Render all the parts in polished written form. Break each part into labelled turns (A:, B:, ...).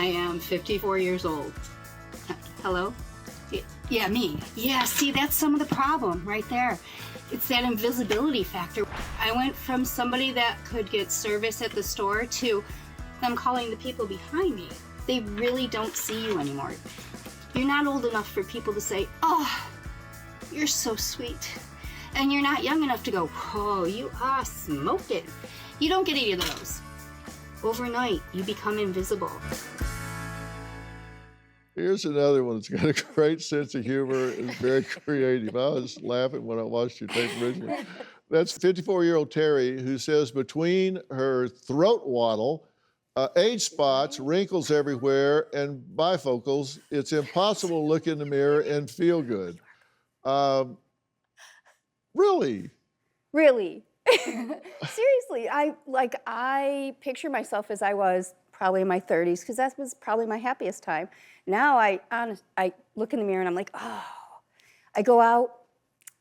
A: I am 54 years old. Hello? Yeah, me. Yeah, see, that's some of the problem right there. It's that invisibility factor. I went from somebody that could get service at the store to them calling the people behind me. They really don't see you anymore. You're not old enough for people to say, oh, you're so sweet. And you're not young enough to go, whoa, you are smoking. You don't get any of those. Overnight, you become invisible.
B: Here's another one that's got a great sense of humor and very creative. I was laughing when I watched your tape originally. That's 54-year-old Terry, who says between her throat waddle, age spots, wrinkles everywhere, and bifocals, it's impossible to look in the mirror and feel good. Really?
C: Really. Seriously, I picture myself as I was probably in my 30s, because that was probably my happiest time. Now I look in the mirror and I'm like, oh. I go out,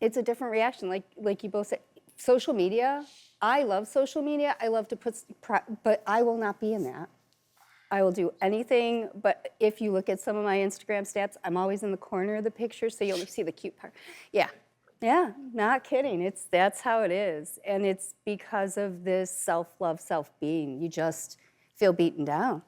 C: it's a different reaction. Like you both said, social media, I love social media. I love to but I will not be in that. I will do anything, but if you look at some of my Instagram stats, I'm always in the corner of the picture, so you only see the cute part. Yeah, not kidding. That's how it is. And it's because of this self-love, self-being. You just feel beaten down.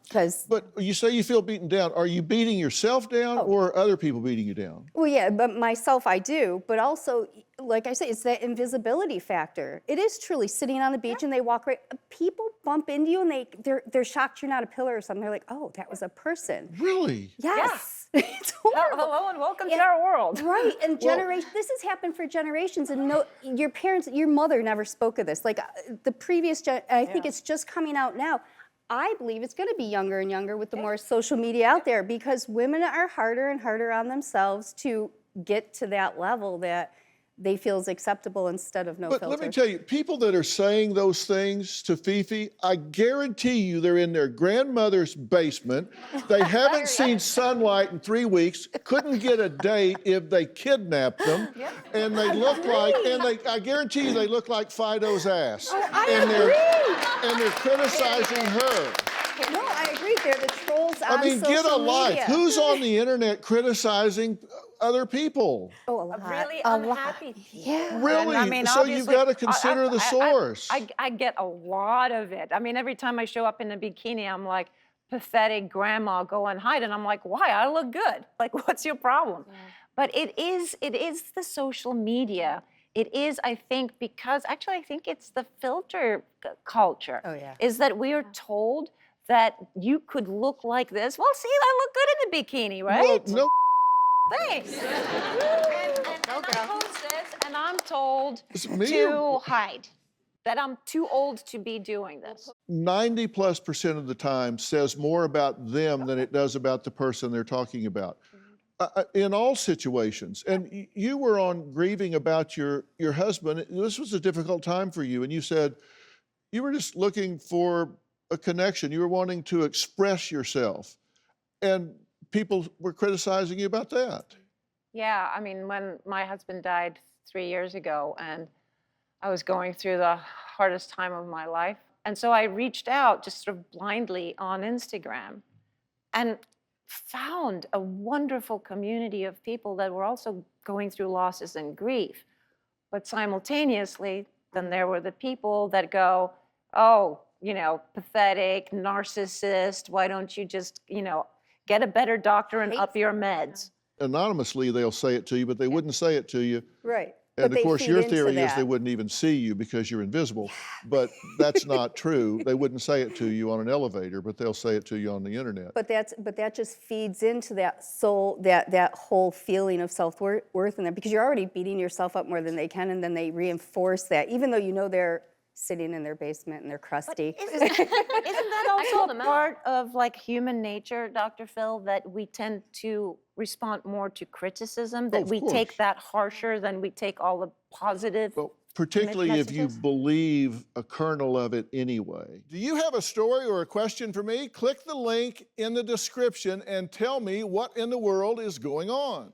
B: But you say you feel beaten down. Are you beating yourself down or are other people beating you down?
C: Well, yeah, but myself I do. But also, like I say, it's that invisibility factor. It is truly sitting on the beach and they walk right. People bump into you and they're shocked you're not a pillar or something. They're like, oh, that was a person.
B: Really?
C: Yes. It's horrible.
D: Hello and welcome to our world.
C: Right, and this has happened for generations, and your parents, your mother never spoke of this. Like the previous, I think it's just coming out now. I believe it's going to be younger and younger with the more social media out there, because women are harder and harder on themselves to get to that level that they feel is acceptable instead of no filter.
B: But let me tell you, people that are saying those things to Fifi, I guarantee you they're in their grandmother's basement. They haven't seen sunlight in 3 weeks, couldn't get a date if they kidnapped them. And they look like, I guarantee you they look like Fido's ass.
C: Oh, I agree.
B: And they're criticizing her.
C: No, I agree. They're the trolls on social media.
B: I mean, get a life. Who's on the internet criticizing other people?
C: Oh, a lot.
D: Really unhappy people.
C: Yeah.
B: Really?
D: I mean,
B: so you've got to consider the source.
D: I get a lot of it. I mean, every time I show up in a bikini, I'm like, pathetic grandma, go and hide. And I'm like, why? I look good. Like, what's your problem? Yeah. But it is the social media. It is, I think, because actually I think it's the filter culture.
C: Oh, yeah.
D: Is that we are told that you could look like this. Well, see, I look good in a bikini, right?
B: Well, no.
D: Thanks. and I post this, and I'm told to hide. That I'm too old to be doing this.
B: 90+% of the time says more about them than it does about the person they're talking about. In all situations. And you were on grieving about your husband. This was a difficult time for you. And you said you were just looking for a connection. You were wanting to express yourself. And people were criticizing you about that.
D: Yeah, I mean, when my husband died 3 years ago, and I was going through the hardest time of my life. And so I reached out just sort of blindly on Instagram and found a wonderful community of people that were also going through losses and grief. But simultaneously, then there were the people that go, oh, you know, pathetic, narcissist, why don't you just, you know, get a better doctor and up your meds?
B: Anonymously, they'll say it to you, but they wouldn't say it to you.
C: Right.
B: And of course, your theory is they wouldn't even see you because you're invisible. But that's not true. They wouldn't say it to you on an elevator, but they'll say it to you on the internet.
C: But that just feeds into that soul, that whole feeling of self-worth in there, because you're already beating yourself up more than they can, and then they reinforce that, even though you know they're sitting in their basement and they're crusty.
D: Isn't that also a part of like human nature, Dr. Phil, that we tend to respond more to criticism, that we take that harsher than we take all the positive
B: well, particularly if you believe a kernel of it anyway. Do you have a story or a question for me? Click the link in the description and tell me what in the world is going on.